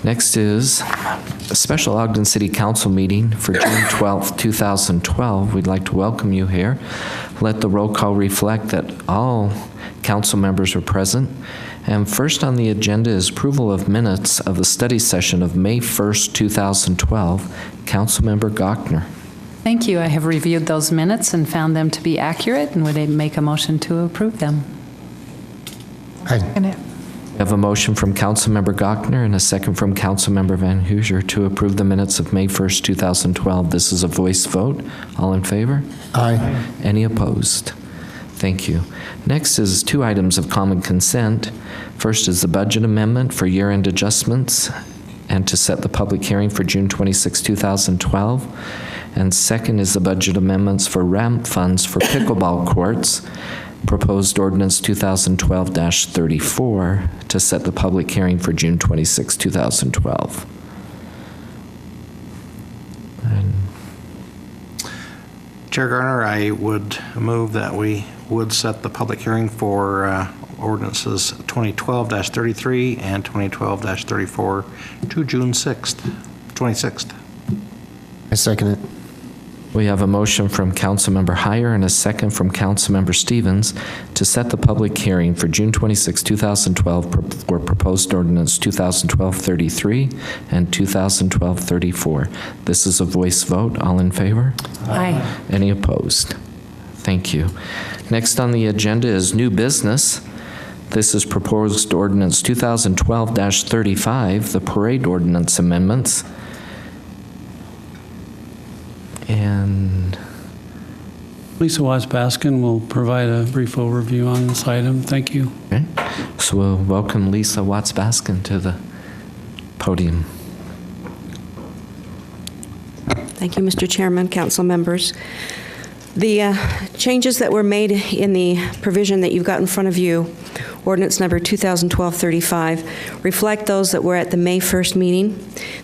Next is a special Ogden City Council meeting for June 12th, 2012. We'd like to welcome you here. Let the roll call reflect that all council members are present. And first on the agenda is approval of minutes of the study session of May 1st, 2012. Councilmember Gochner. Thank you. I have reviewed those minutes and found them to be accurate and would make a motion to approve them. We have a motion from Councilmember Gochner and a second from Councilmember Van Hoosier to approve the minutes of May 1st, 2012. This is a voice vote. All in favor? Aye. Any opposed? Thank you. Next is 2 items of common consent. First is the budget amendment for year-end adjustments and to set the public hearing for June 26, 2012. And second is the budget amendments for ramp funds for pickleball courts, proposed ordinance 2012-34 to set the public hearing for June 26, 2012. Chair Garner, I would move that we would set the public hearing for ordinances 2012-33 and 2012-34 to June 26th. I second it. We have a motion from Councilmember Heyer and a second from Councilmember Stevens to set the public hearing for June 26, 2012 for proposed ordinance 2012-33 and 2012-34. This is a voice vote. All in favor? Aye. Any opposed? Thank you. Next on the agenda is new business. This is proposed ordinance 2012-35, the parade ordinance amendments. And Lisa Watts-Baskin will provide a brief overview on this item. Thank you. okay, so we'll welcome Lisa Watts-Baskin to the podium. Thank you, Mr. Chairman, council members. The changes that were made in the provision that you've got in front of you, ordinance number 2012-35, reflect those that were at the May 1st meeting.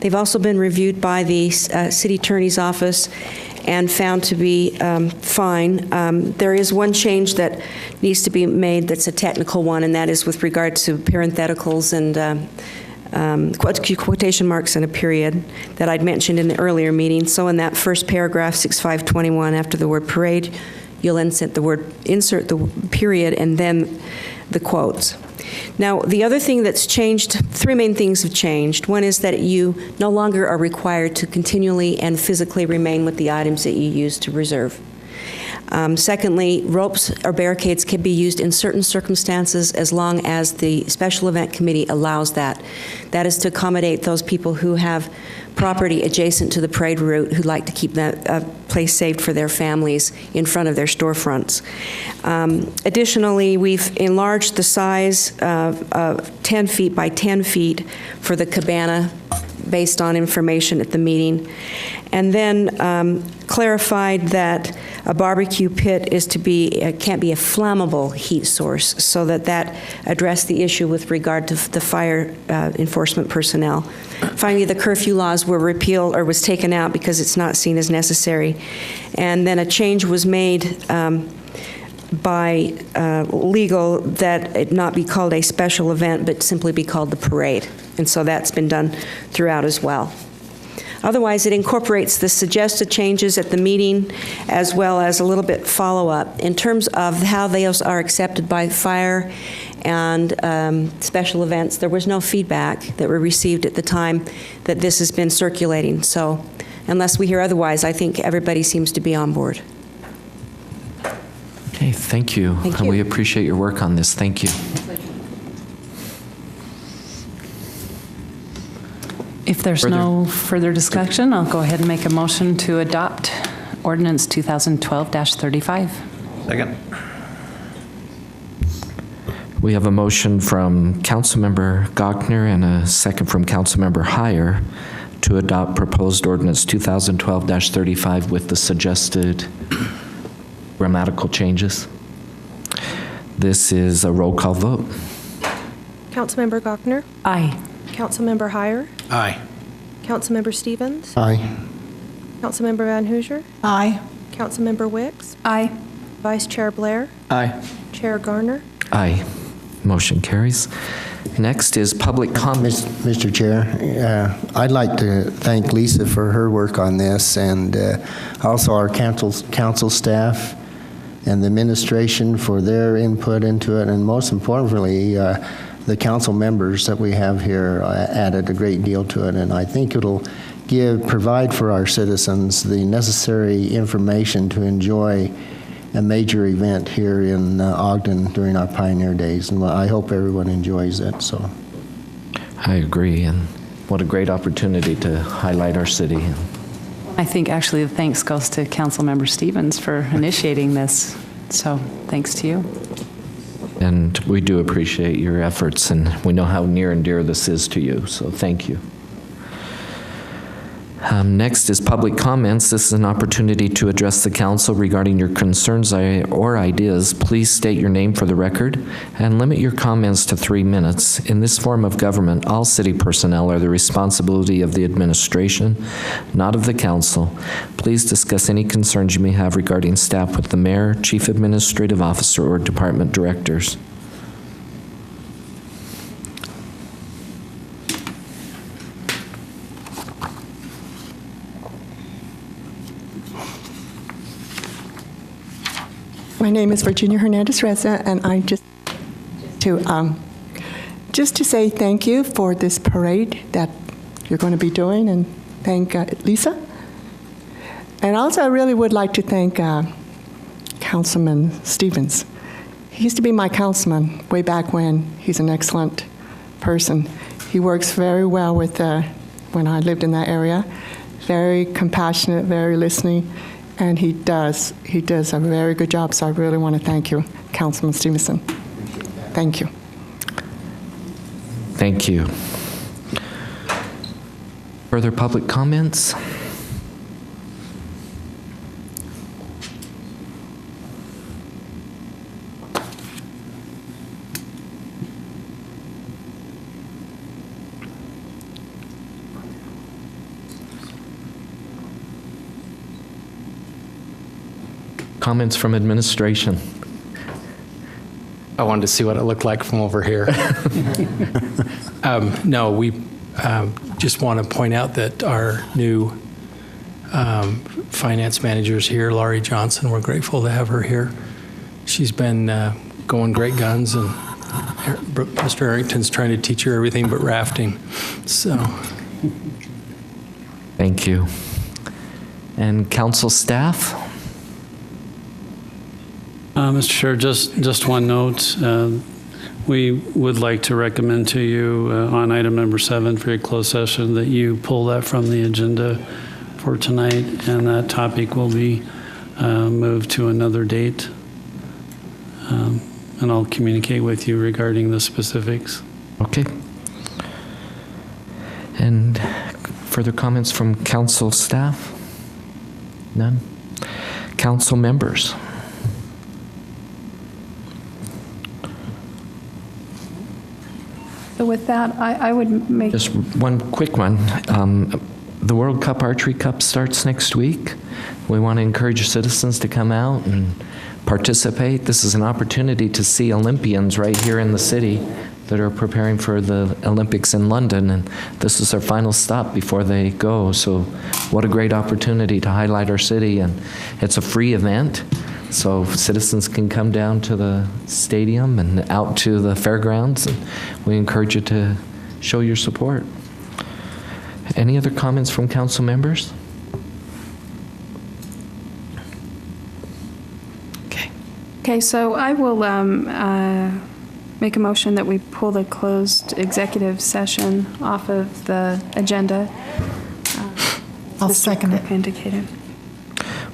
They've also been reviewed by the city attorney's office and found to be fine. There is one change that needs to be made that's a technical one, and that is with regard to parentheticals and quotation marks and a period that I'd mentioned in the earlier meeting. So in that first paragraph, 6521, after the word parade, you'll insert the period and then the quotes. Now, the other thing that's changed, 3 main things have changed. One is that you no longer are required to continually and physically remain with the items that you use to reserve. Secondly, ropes or barricades can be used in certain circumstances as long as the Special Event Committee allows that. That is to accommodate those people who have property adjacent to the parade route who like to keep that place saved for their families in front of their storefronts. Additionally, we've enlarged the size of 10 feet by 10 feet for the cabana based on information at the meeting. And then clarified that a barbecue pit is to be, can't be a flammable heat source, so that addressed the issue with regard to the fire enforcement personnel. Finally, the curfew laws were repealed or was taken out because it's not seen as necessary. And then a change was made by legal that it not be called a special event, but simply be called the parade. And so that's been done throughout as well. Otherwise, it incorporates the suggested changes at the meeting as well as a little bit follow-up. In terms of how those are accepted by fire and special events, there was no feedback that were received at the time that this has been circulating. So unless we hear otherwise, I think everybody seems to be on board. Okay, thank you. Thank you. And we appreciate your work on this. Thank you. If there's no further discussion, I'll go ahead and make a motion to adopt ordinance 2012-35. Second. We have a motion from Councilmember Gochner and a second from Councilmember Heyer to adopt proposed ordinance 2012-35 with the suggested grammatical changes. This is a roll call vote. Councilmember Gochner? Aye. Councilmember Heyer? Aye. Councilmember Stevens? Aye. Councilmember Van Hoosier? Aye. Councilmember Wicks? Aye. Vice Chair Blair? Aye. Chair Garner? Aye. Motion carries. Next is public comments. Mr. Chair, I'd like to thank Lisa for her work on this, and also our council staff and the administration for their input into it, and most importantly, the council members that we have here added a great deal to it, and I think it'll provide for our citizens the necessary information to enjoy a major event here in Ogden during our Pioneer Days, and I hope everyone enjoys it. So, I agree, and what a great opportunity to highlight our city. I think actually the thanks goes to Councilmember Stevens for initiating this. So thanks to you. And we do appreciate your efforts, and we know how near and dear this is to you, so thank you. Next is public comments. This is an opportunity to address the council regarding your concerns or ideas. Please state your name for the record and limit your comments to 3 minutes. In this form of government, all city personnel are the responsibility of the administration, not of the council. Please discuss any concerns you may have regarding staff with the mayor, chief administrative officer, or department directors. My name is Virginia Hernandez-Reza, and I just to say thank you for this parade that you're going to be doing, and thank Lisa. And also, I really would like to thank Councilman Stevens. He used to be my councilman way back when. He's an excellent person. He works very well with when I lived in that area. Very compassionate, very listening. And he does a very good job, so I really want to thank you, Councilman Stevenson. Thank you. Thank you. Further public comments? Comments from administration? I wanted to see what it looked like from over here. No, we just want to point out that our new finance manager is here, Laurie Johnson. We're grateful to have her here. She's been going great guns, and Mr. Arrington's trying to teach her everything but rafting. So, thank you. And council staff? Mr. Chair, just one note. We would like to recommend to you on item number 7 for your closed session that you pull that from the agenda for tonight, and that topic will be moved to another date. And I'll communicate with you regarding the specifics. Okay. And further comments from council staff? None? Council members? So with that, I would make... Just one quick one. The World Cup Archery Cup starts next week. We want to encourage citizens to come out and participate. This is an opportunity to see Olympians right here in the city that are preparing for the Olympics in London, and this is their final stop before they go. So what a great opportunity to highlight our city, and it's a free event. So citizens can come down to the stadium and out to the fairgrounds, and we encourage you to show your support. Any other comments from council members? Okay. Okay, so I will make a motion that we pull the closed executive session off of the agenda. I'll second it. Indicated.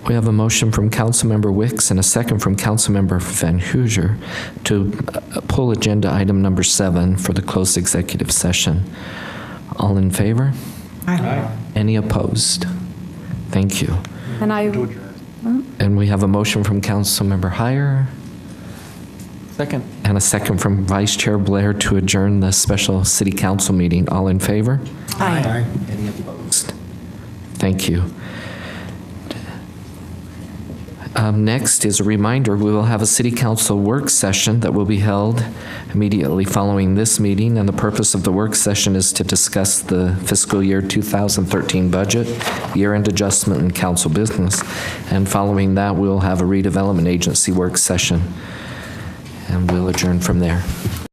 We have a motion from Councilmember Wicks and a second from Councilmember Van Hoosier to pull agenda item number 7 for the closed executive session. All in favor? Aye. Any opposed? Thank you. And we have a motion from Councilmember Heyer. second. And a second from Vice Chair Blair to adjourn the special city council meeting. All in favor? Aye. Any opposed? Thank you. Next is a reminder, we will have a city council work session that will be held immediately following this meeting, and the purpose of the work session is to discuss the fiscal year 2013 budget, year-end adjustment, and council business. And following that, we'll have a redevelopment agency work session, and we'll adjourn from there.